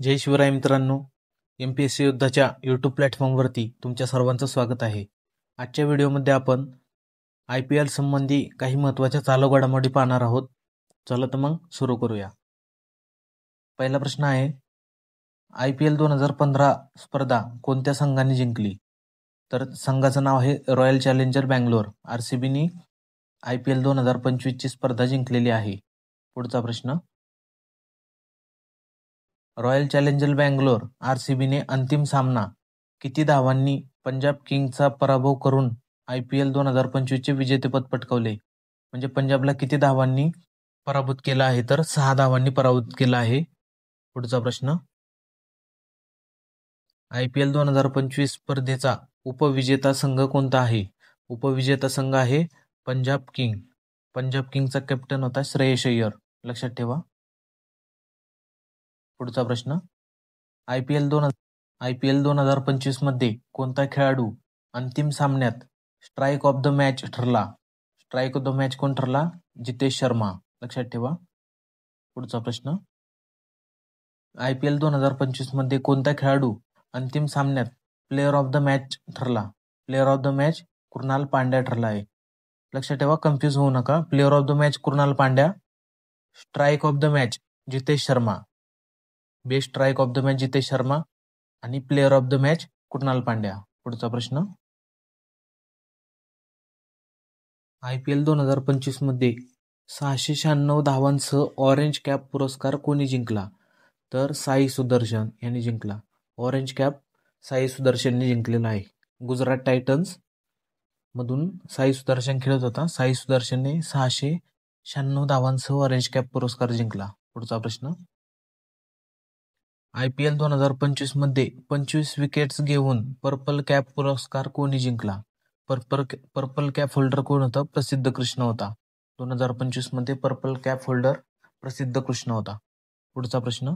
जय शिवराय मित्रांनो, MPSC योद्धाच्या YouTube प्लॅटफॉर्मवरती तुमच्या सर्वांचं स्वागत आहे. आजच्या व्हिडिओमध्ये आपण IPL संबंधी काही महत्त्वाच्या चालू घडामोडी पाहणार आहोत. चला तर मग सुरू करूया. पहिला प्रश्न आहे, IPL 2015 स्पर्धा कोणत्या संघाने जिंकली? तर संघाचं नाव आहे रॉयल चॅलेंजर बँगलोर. RCBने IPL 2025 ची स्पर्धा जिंकलेली आहे. पुढचा प्रश्न, रॉयल चॅलेंजर बँगलोर RCBने अंतिम सामना किती धावांनी पंजाब किंग्सचा पराभव करून IPL 2025 चे विजेतेपद पटकावले? म्हणजे पंजाबला किती धावांनी पराभूत केला आहे? तर 6 धावांनी पराभूत केला आहे. पुढचा प्रश्न, IPL 2025 स्पर्धेचा उपविजेता संघ कोणता आहे? उपविजेता संघ आहे पंजाब किंग. पंजाब किंगचा कॅप्टन होता श्रेयस अय्यर, लक्षात ठेवा. पुढचा प्रश्न, IPL 2025 मध्ये कोणता खेळाडू अंतिम सामन्यात स्ट्राईक ऑफ द मॅच ठरला? स्ट्राईक ऑफ द मॅच कोण ठरला? जितेश शर्मा, लक्षात ठेवा. पुढचा प्रश्न, IPL 2025 मध्ये कोणता खेळाडू अंतिम सामन्यात प्लेअर ऑफ द मॅच ठरला? Player of the match Krunal Pandya ठरला आहे. लक्षात ठेवा, कन्फ्यूज होऊ नका. Player of the match Krunal Pandya, strike of the match Jitesh Sharma. Best strike of the match Jitesh Sharma आणि player of the match Krunal Pandya. पुढचा प्रश्न, IPL 2025 मध्ये 696 धावांसह ऑरेंज कॅप पुरस्कार कोणी जिंकला? तर साई सुदर्शन यांनी जिंकला. ऑरेंज कॅप साई सुदर्शनने जिंकलेला आहे. गुजरात टायटन्स मधून साई सुदर्शन खेळत होता. साई सुदर्शनने 696 धावांसह ऑरेंज कॅप पुरस्कार जिंकला. पुढचा प्रश्न, IPL 2025 मध्ये 25 विकेट्स घेऊन पर्पल कॅप पुरस्कार कोणी जिंकला? पर्पल कॅप होल्डर कोण होता? प्रसिद्ध कृष्ण होता. 2025 मध्ये पर्पल कॅप होल्डर प्रसिद्ध कृष्ण होता. पुढचा प्रश्न,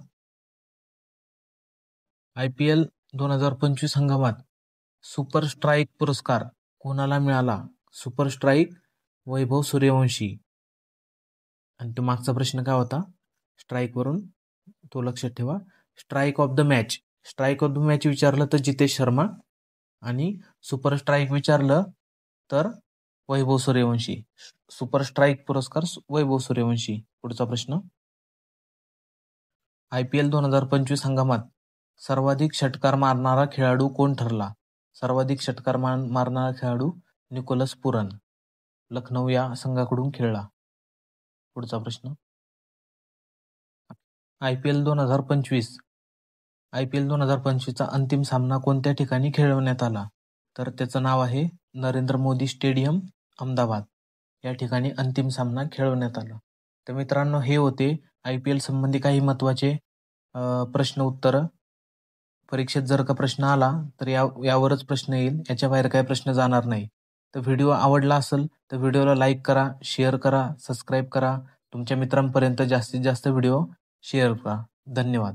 IPL 2025 हंगामात सुपर स्ट्राईक पुरस्कार कोणाला मिळाला? Super strike Vaibhav Suryavanshi. आणि तो मागचा प्रश्न काय होता स्ट्राईक वरून, तो लक्षात ठेवा. स्ट्राईक ऑफ द मॅच विचारलं तर जितेश शर्मा आणि सुपर स्ट्राईक विचारलं तर वैभव सूर्यवंशी. सुपर स्ट्राईक पुरस्कार वैभव सूर्यवंशी. पुढचा प्रश्न, IPL 2025 हंगामात सर्वाधिक षटकार मारणारा खेळाडू कोण ठरला? सर्वाधिक षटकार मारणारा खेळाडू निकोलस पुरन, लखनौ या संघाकडून खेळला. पुढचा प्रश्न, IPL 2025 चा अंतिम सामना कोणत्या ठिकाणी खेळवण्यात आला? तर त्याचं नाव आहे नरेंद्र मोदी स्टेडियम, अहमदाबाद. या ठिकाणी अंतिम सामना खेळवण्यात आला. तर मित्रांनो, हे होते IPL संबंधी काही महत्त्वाचे प्रश्न उत्तर. परीक्षेत जर का प्रश्न आला तर यावरच प्रश्न येईल, याच्या बाहेर काही प्रश्न जाणार नाही. तर व्हिडिओ आवडला असेल तर व्हिडिओला लाईक करा, शेअर करा, सबस्क्राईब करा. तुमच्या मित्रांपर्यंत जास्तीत जास्त व्हिडिओ शेअर करा. धन्यवाद.